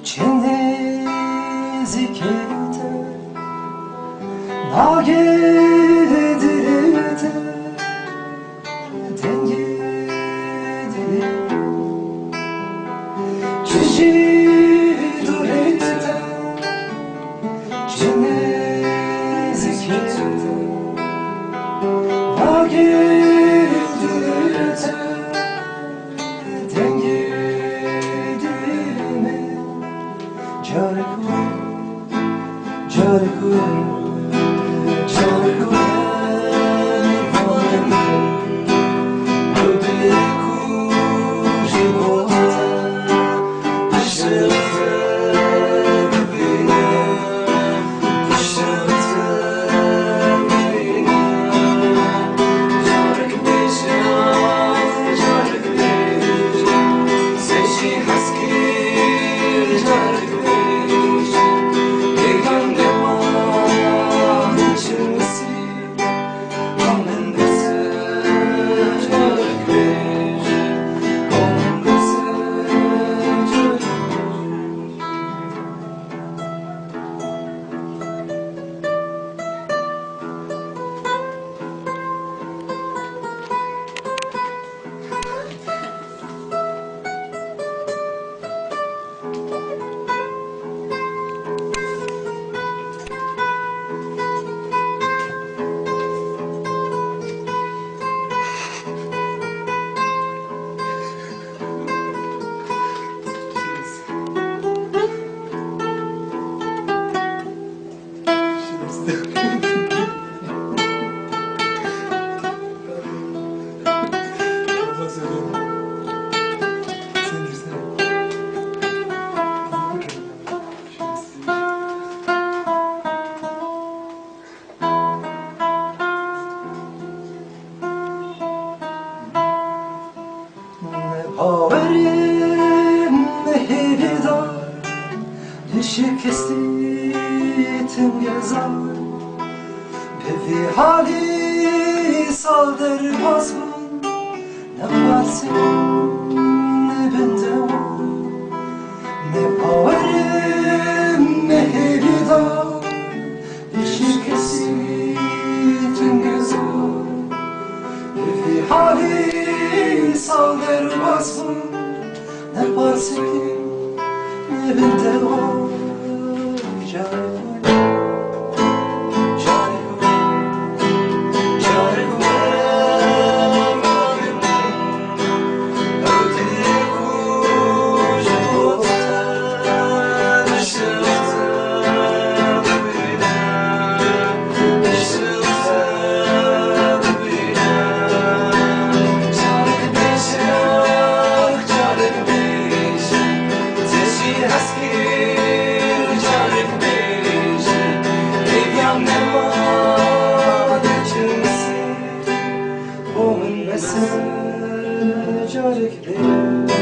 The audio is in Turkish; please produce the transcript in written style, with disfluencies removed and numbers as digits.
Čini zikirte nagedirite dengi dili Cici durite Čini zikirte nagedirite dengi dilime Jarikwe, Jarikwe, Jarikwe, Nivolemi, Lubiku, Života, Duševce, Lubina, Duševce, Lubina, Jarikwe, Jarikwe, Seçi haski, Jarikwe. Haberim nehirda düşük estitim yazar Bevi hali saldırmaz mı ne varsın ne bende var Ne haberim nehirda düşük estitim yazar Bevi hali saldırmasın ne varsın ki ne bende var Jarikwe, Jarikwe, Jarikwe, Lubiku, Života, Duševce, Lubina, Duševce, Lubina Jarikwe